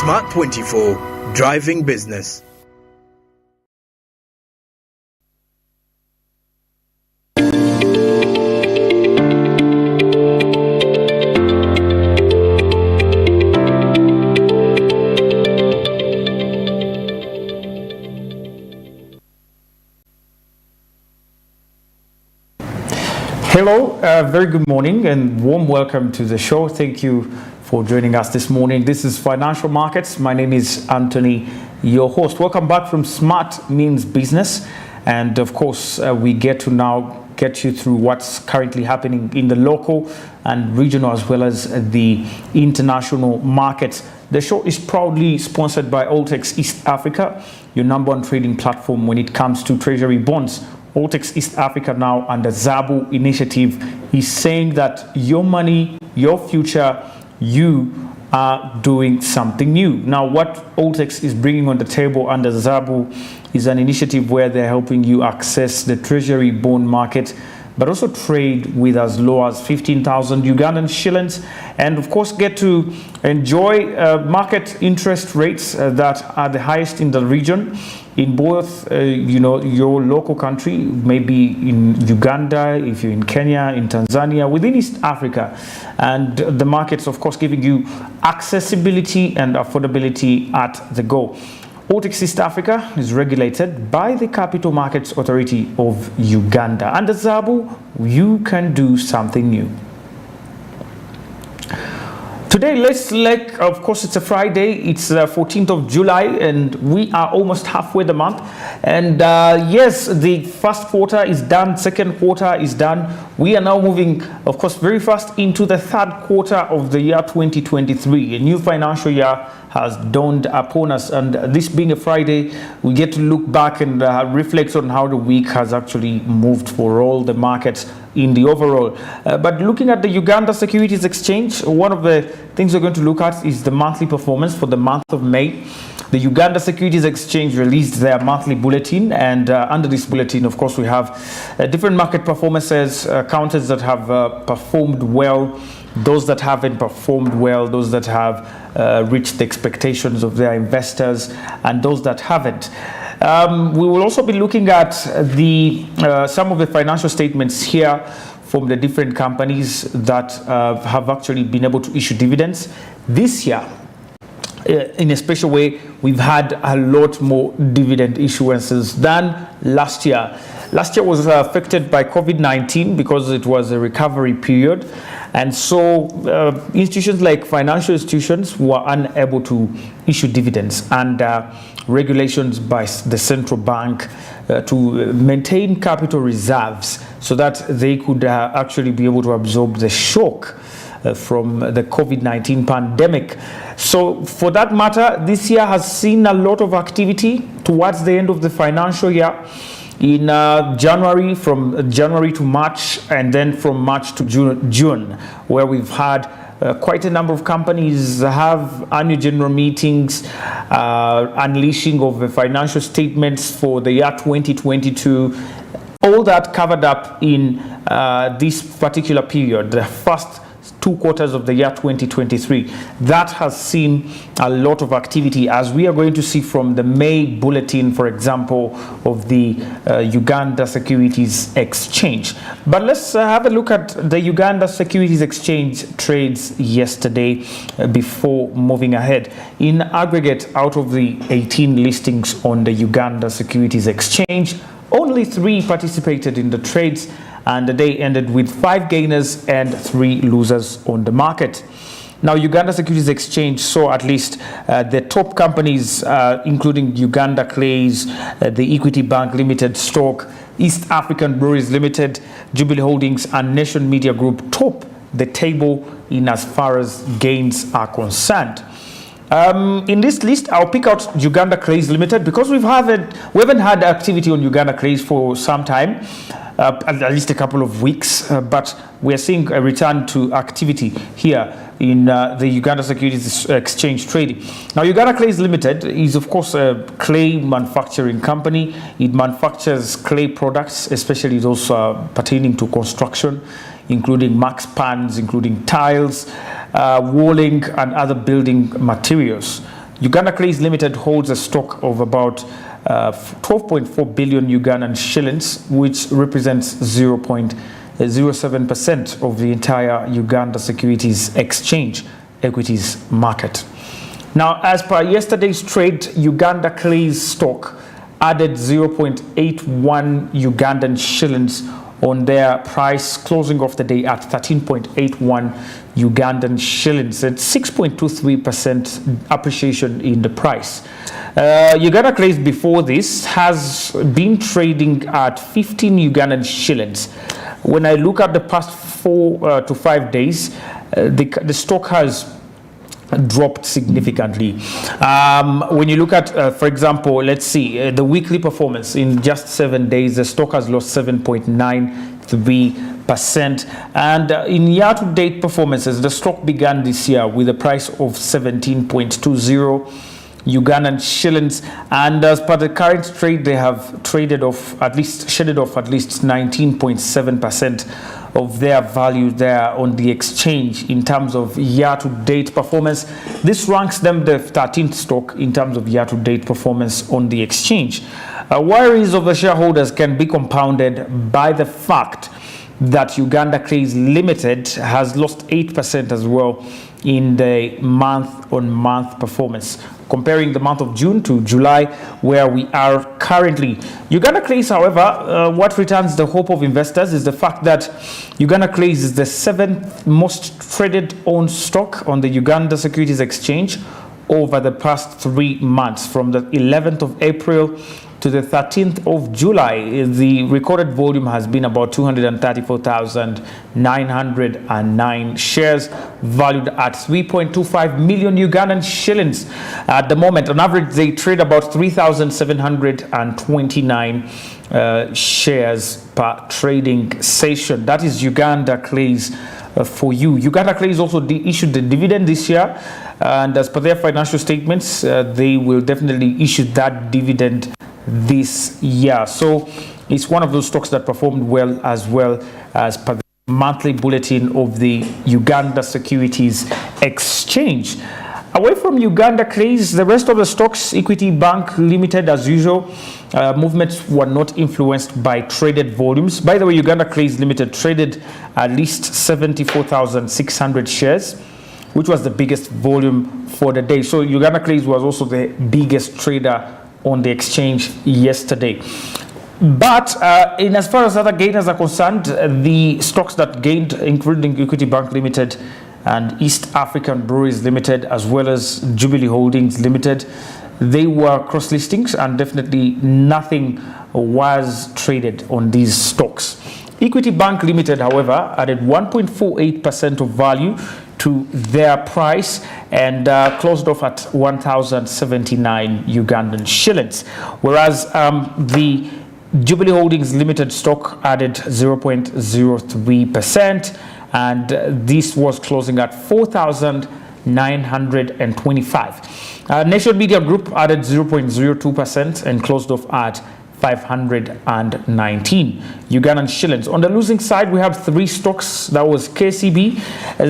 Smart 24, driving business. Hello, very good morning and warm welcome to the show. Thank you for joining us this morning. This is Financial Markets. My name is Anthony, your host. Welcome back from Smart Means Business. And of course, we get to now get you through what's currently happening in the local and regional as well as the international markets. The show is proudly sponsored by Altex East Africa, your number one trading platform when it comes to treasury bonds. Altex East Africa, now under ZABU initiative, is saying that your money, your future, you are doing something new. Now, what Altex is bringing on the table under ZABU is an initiative where they're helping you access the treasury bond market, but also trade with as low as 15,000 Ugandan shillings, and of course get to enjoy market interest rates that are the highest in the region in both your local country, maybe in Uganda, if you're in Kenya, in Tanzania, within East Africa, and the markets of course giving you accessibility and affordability at the go. Altex East Africa is regulated by the Capital Markets Authority of Uganda. Under ZABU, you can do something new. Today, of course, it's a Friday. It's 14th of July, and we are almost halfway the month. And yes, the first quarter is done. Second quarter is done. We are now moving, of course, very fast into the third quarter of the year 2023. A new financial year has dawned upon us, and this being a Friday, we get to look back and reflect on how the week has actually moved for all the markets in the overall. But looking at the Uganda Securities Exchange, one of the things we're going to look at is the monthly performance for the month of May. The Uganda Securities Exchange released their monthly bulletin, and under this bulletin, of course, we have different market performances, counters that have performed well, those that haven't performed well, those that have reached the expectations of their investors, and those that haven't. We will also be looking at the some of the financial statements here from the different companies that have actually been able to issue dividends this year. In a special way, we've had a lot more dividend issuances than last year. Last year was affected by COVID-19 because it was a recovery period. And so institutions like financial institutions were unable to issue dividends, and regulations by the central bank to maintain capital reserves so that they could actually be able to absorb the shock from the COVID-19 pandemic. So for that matter, this year has seen a lot of activity towards the end of the financial year. In January, from January to March, and then from March to June, where we've had quite a number of companies have annual general meetings, unleashing of the financial statements for the year 2022, all that covered up in this particular period, the first 2 quarters of the year 2023. That has seen a lot of activity, as we are going to see from the May bulletin, for example, of the Uganda Securities Exchange. But let's have a look at the Uganda Securities Exchange trades yesterday before moving ahead. In aggregate, out of the 18 listings on the Uganda Securities Exchange, only 3 participated in the trades, and the day ended with 5 gainers and 3 losers on the market. Now, Uganda Securities Exchange saw at least the top companies, including Uganda Clays, the Equity Bank Limited stock, East African Breweries Limited, Jubilee Holdings, and Nation Media Group top the table in as far as gains are concerned. In this list, I'll pick out Uganda Clays Limited because we haven't had activity on Uganda Clays for some time, at least a couple of weeks, but we are seeing a return to activity here in the Uganda Securities Exchange trading. Now, Uganda Clays Limited is, of course, a clay manufacturing company. It manufactures clay products, especially those pertaining to construction, including max pans, including tiles, walling, and other building materials. Uganda Cranes Limited holds a stock of about 12.4 billion Ugandan shillings, which represents 0.07% of the entire Uganda Securities Exchange equities market. Now, as per yesterday's trade, Uganda Cranes stock added 0.81 Ugandan shillings on their price, closing off the day at 13.81 Ugandan shillings, at 6.23% appreciation in the price. Uganda Cranes before this has been trading at 15 Ugandan shillings. When I look at the past 4 to 5 days, the stock has dropped significantly. When you look at, for example, let's see, the weekly performance in just 7 days, the stock has lost 7.93%. And in year-to-date performances, the stock began this year with a price of 17.20 Ugandan shillings, and as per the current trade, they have shedded off at least 19.7% of their value there on the exchange in terms of year-to-date performance. This ranks them the 13th stock in terms of year-to-date performance on the exchange. Worries of the shareholders can be compounded by the fact that Uganda Cranes Limited has lost 8% as well in the month-on-month performance, comparing the month of June to July, where we are currently. Uganda Cranes, however, what returns the hope of investors is the fact that Uganda Cranes is the 7th most traded owned stock on the Uganda Securities Exchange over the past 3 months, from the 11th of April to the 13th of July. The recorded volume has been about 234,909 shares, valued at 3.25 million Ugandan shillings. At the moment, on average, they trade about 3,729 shares per trading session. That is Uganda Cranes for you. Uganda Cranes also issued the dividend this year, and as per their financial statements, they will definitely issue that dividend this year. So it's one of those stocks that performed well as per the monthly bulletin of the Uganda Securities Exchange. Away from Uganda Cranes, the rest of the stocks, Equity Bank Limited, as usual, movements were not influenced by traded volumes. By the way, Uganda Cranes Limited traded at least 74,600 shares, which was the biggest volume for the day. So Uganda Cranes was also the biggest trader on the exchange yesterday. But in as far as other gainers are concerned, the stocks that gained, including Equity Bank Limited and East African Breweries Limited, as well as Jubilee Holdings Limited, they were cross listings, and definitely nothing was traded on these stocks. Equity Bank Limited, however, added 1.48% of value to their price and closed off at 1,079 Ugandan shillings, whereas the Jubilee Holdings Limited stock added 0.03%, and this was closing at 4,925. Nation Media Group added 0.02% and closed off at 519 Ugandan shillings. On the losing side, we have 3 stocks. That was KCB,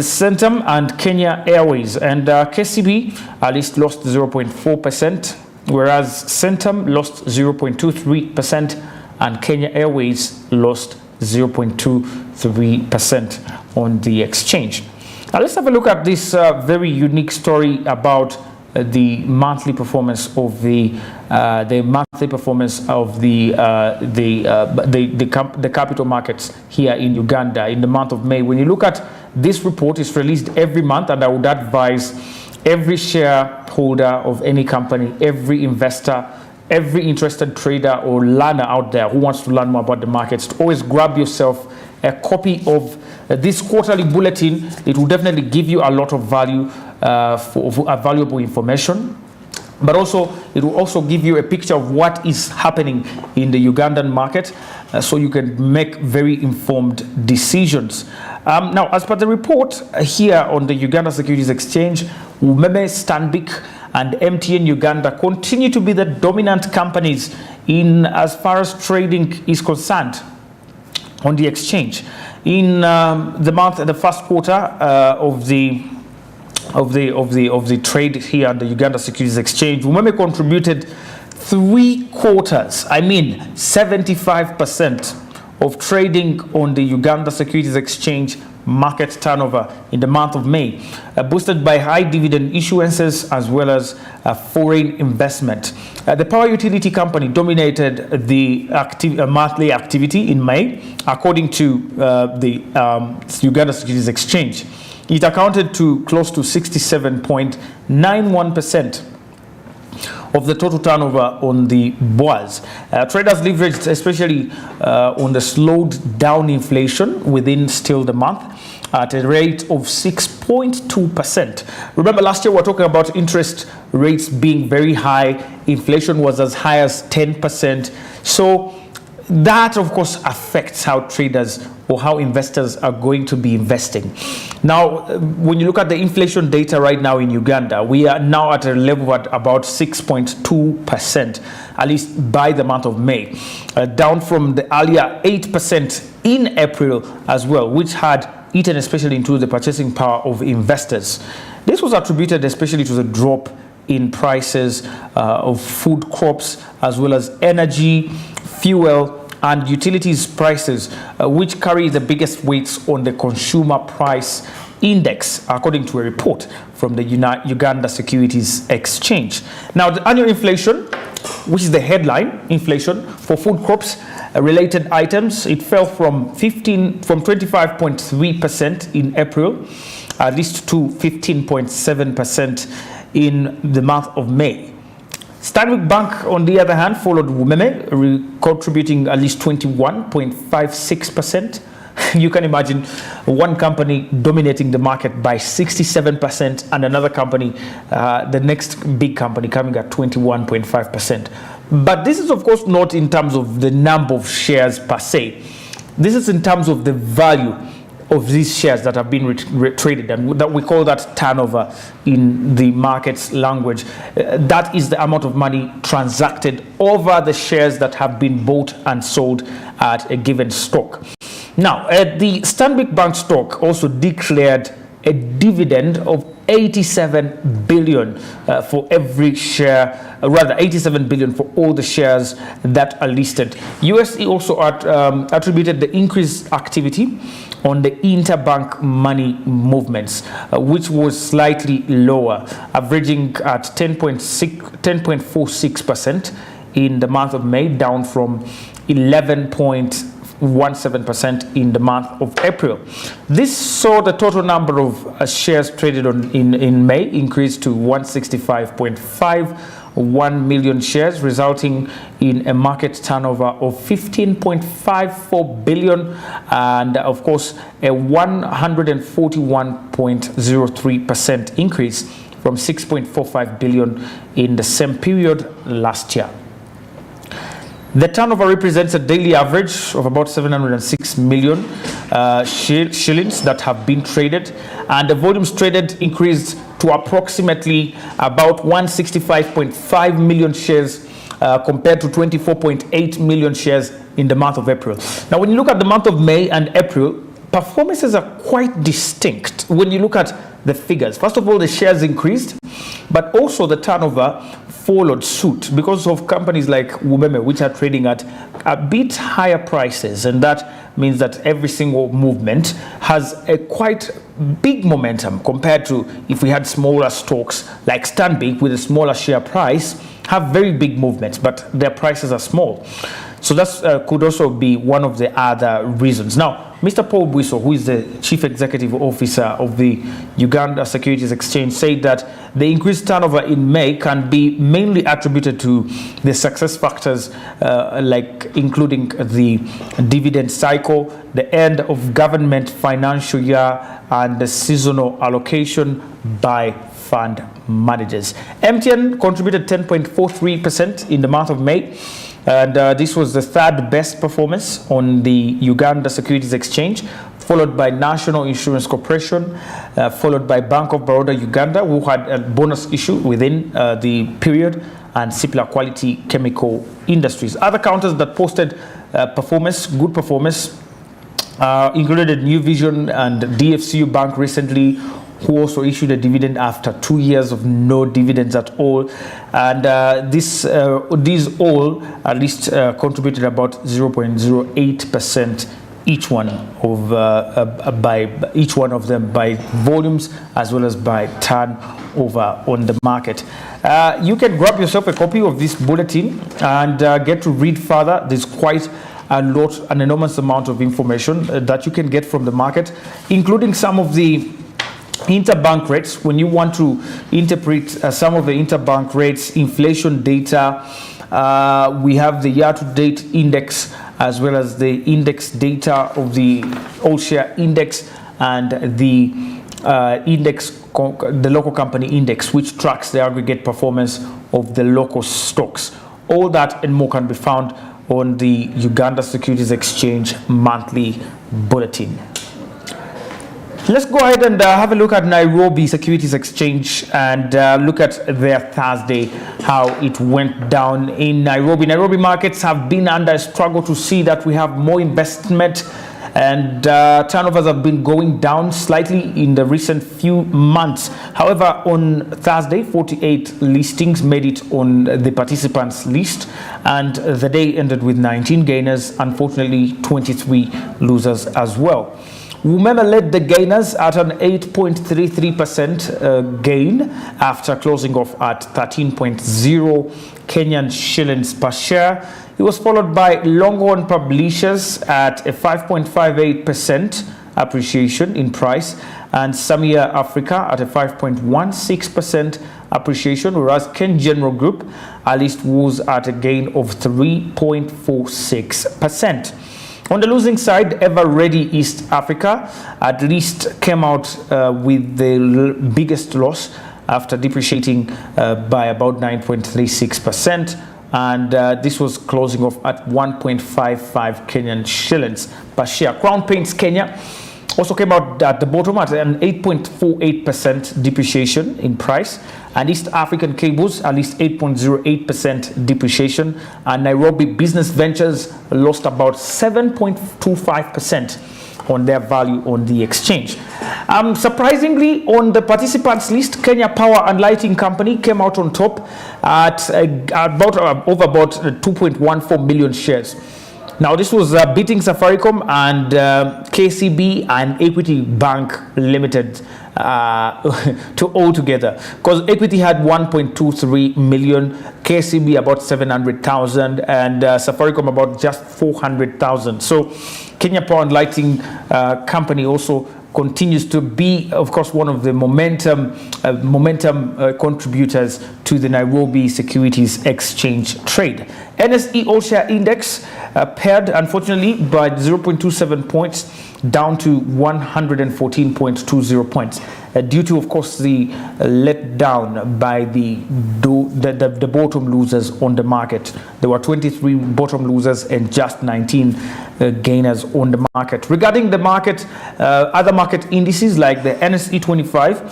Centum, and Kenya Airways. And KCB at least lost 0.4%, whereas Centum lost 0.23%, and Kenya Airways lost 0.23% on the exchange. Now let's have a look at this very unique story about the monthly performance of the capital markets here in Uganda in the month of May. When you look at this report, it's released every month, and I would advise every shareholder of any company, every investor, every interested trader or learner out there who wants to learn more about the markets to always grab yourself a copy of this quarterly bulletin. It will definitely give you a lot of value, for valuable information, but also it will also give you a picture of what is happening in the Ugandan market, so you can make very informed decisions. Now, as per the report here on the Uganda Securities Exchange, Umeme, Stanbic, and MTN Uganda continue to be the dominant companies in as far as trading is concerned on the exchange. In the first quarter of the of the trade here at the Uganda Securities Exchange. Umeme contributed 3/4, I mean 75% of trading on the Uganda Securities Exchange market turnover in the month of May, boosted by high dividend issuances as well as foreign investment. The power utility company dominated the monthly activity in May, according to the Uganda Securities Exchange. It accounted to close to 67.91% of the total turnover on the bourse. Traders leveraged especially on the slowed down inflation within still the month at a rate of 6.2%. Remember, last year we were talking about interest rates being very high. Inflation was as high as 10%. So that, of course, affects how traders or how investors are going to be investing. Now, when you look at the inflation data right now in Uganda, we are now at a level at about 6.2%, at least by the month of May, down from the earlier 8% in April as well, which had eaten especially into the purchasing power of investors. This was attributed especially to the drop in prices of food crops, as well as energy, fuel, and utilities prices, which carry the biggest weights on the consumer price index, according to a report from the Uganda Securities Exchange. Now, the annual inflation, which is the headline inflation for food crops related items, it fell from 25.3% in April, at least to 15.7% in the month of May. Stanbic Bank, on the other hand, followed Umeme, contributing at least 21.56%. You can imagine one company dominating the market by 67% and another company, the next big company, coming at 21.5%. But this is, of course, not in terms of the number of shares per se. This is in terms of the value of these shares that have been traded, and that we call that turnover in the market's language. That is the amount of money transacted over the shares that have been bought and sold at a given stock. Now, the Stanbic Bank stock also declared a dividend of 87 billion for every share, rather 87 billion for all the shares that are listed. USE also attributed the increased activity on the interbank money movements, which was slightly lower, averaging at 10.46% in the month of May, down from 11.17% in the month of April. This saw the total number of shares traded in May increase to 165.51 million shares, resulting in a market turnover of 15.54 billion and, of course, a 141.03% increase from 6.45 billion in the same period last year. The turnover represents a daily average of about 706 million shillings that have been traded, and the volumes traded increased to approximately about 165.5 million shares compared to 24.8 million shares in the month of April. Now, when you look at the month of May and April, performances are quite distinct when you look at the figures. First of all, the shares increased, but also the turnover followed suit because of companies like Umeme, which are trading at a bit higher prices, and that means that every single movement has a quite big momentum compared to if we had smaller stocks like Stanbic with a smaller share price, have very big movements, but their prices are small. So that could also be one of the other reasons. Now, Mr. Paul Bwiso, who is the Chief Executive Officer of the Uganda Securities Exchange, said that the increased turnover in May can be mainly attributed to the success factors like including the dividend cycle, the end of government financial year, and the seasonal allocation by fund managers. MTN contributed 10.43% in the month of May. And this was the third best performance on the Uganda Securities Exchange, followed by National Insurance Corporation, followed by Bank of Baroda Uganda, who had a bonus issue within the period, and Sipla Quality Chemical Industries. Other counters that posted good performance included New Vision and DFCU Bank recently, who also issued a dividend after 2 years of no dividends at all, and these all at least contributed about 0.08% each one of them by volumes as well as by turnover on the market. You can grab yourself a copy of this bulletin and get to read further. There's quite an enormous amount of information that you can get from the market, including some of the interbank rates. When you want to interpret some of the interbank rates, inflation data, we have the year-to-date index as well as the index data of the all-share index and the the local company index, which tracks the aggregate performance of the local stocks. All that and more can be found on the Uganda Securities Exchange monthly bulletin. Let's go ahead and have a look at Nairobi Securities Exchange and look at their Thursday, how it went down in Nairobi. Nairobi markets have been under a struggle to see that we have more investment, and turnovers have been going down slightly in the recent few months. However, on Thursday, 48 listings made it on the participants list, and the day ended with 19 gainers, unfortunately 23 losers as well. Women led the gainers at an 8.33% gain after closing off at 13.0 Kenyan shillings per share. It was followed by Longhorn Publishers at a 5.58% appreciation in price, and Samia Africa at a 5.16% appreciation, whereas Ken General Group at least was at a gain of 3.46%. On the losing side, Ever Ready East Africa at least came out with the biggest loss after depreciating by about 9.36%, and this was closing off at 1.55 Kenyan shillings per share. Crown Paints Kenya also came out at the bottom at an 8.48% depreciation in price, and East African Cables at least 8.08% depreciation, and Nairobi Business Ventures lost about 7.25% on their value on the exchange. Surprisingly, on the participants list, Kenya Power and Lighting Company came out on top at about 2.14 million shares. Now, this was beating Safaricom and KCB and Equity Bank Limited to all together, because Equity had 1.23 million, KCB about 700,000, and Safaricom about just 400,000. So Kenya Power and Lighting Company also continues to be, of course, one of the momentum contributors to the Nairobi Securities Exchange trade. NSE All-Share Index paired, unfortunately, by 0.27 points down to 114.20 points due to, of course, the letdown by the bottom losers on the market. There were 23 bottom losers and just 19 gainers on the market. Regarding the market, other market indices like the NSE 25,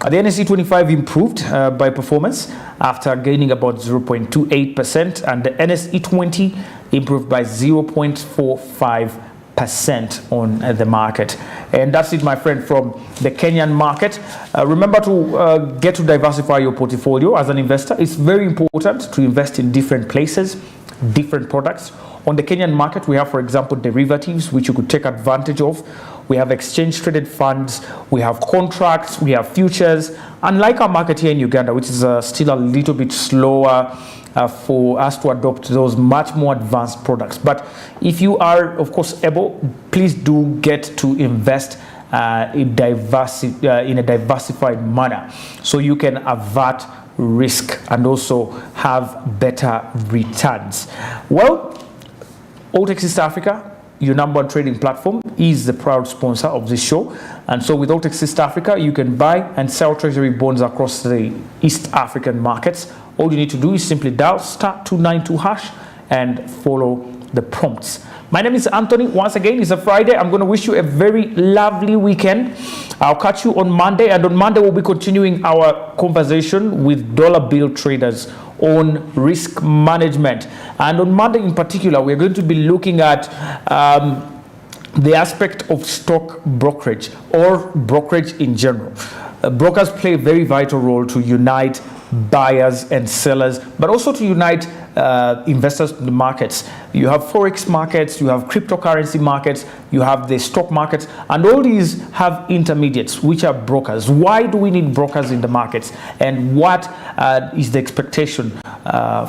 the NSE 25 improved by performance after gaining about 0.28%, and the NSE 20 improved by 0.45% on the market. And that's it, my friend, from the Kenyan market. Remember to get to diversify your portfolio as an investor. It's very important to invest in different places, different products. On the Kenyan market, we have, for example, derivatives, which you could take advantage of. We have exchange-traded funds, we have contracts, we have futures. Unlike our market here in Uganda, which is still a little bit slower for us to adopt those much more advanced products. But if you are, of course, able, please do get to invest in a diversified manner so you can avert risk and also have better returns. Well, Altex East Africa, your number one trading platform, is the proud sponsor of this show. And so with Altex East Africa, you can buy and sell treasury bonds across the East African markets. All you need to do is simply dial *292# and follow the prompts. My name is Anthony. Once again, it's a Friday. I'm going to wish you a very lovely weekend. I'll catch you on Monday, and on Monday we'll be continuing our conversation with dollar bill traders on risk management. And on Monday in particular, we're going to be looking at the aspect of stock brokerage or brokerage in general. brokers play a very vital role to unite buyers and sellers, but also to unite investors in the markets. You have forex markets, you have cryptocurrency markets, you have the stock markets, and all these have intermediates, which are brokers. Why do we need brokers in the markets, and what is the expectation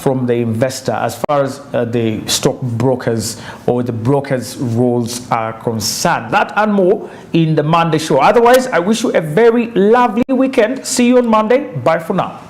from the investor as far as the stock brokers or the brokers' roles are concerned? That and more in the Monday show. Otherwise, I wish you a very lovely weekend. See you on Monday. Bye for now.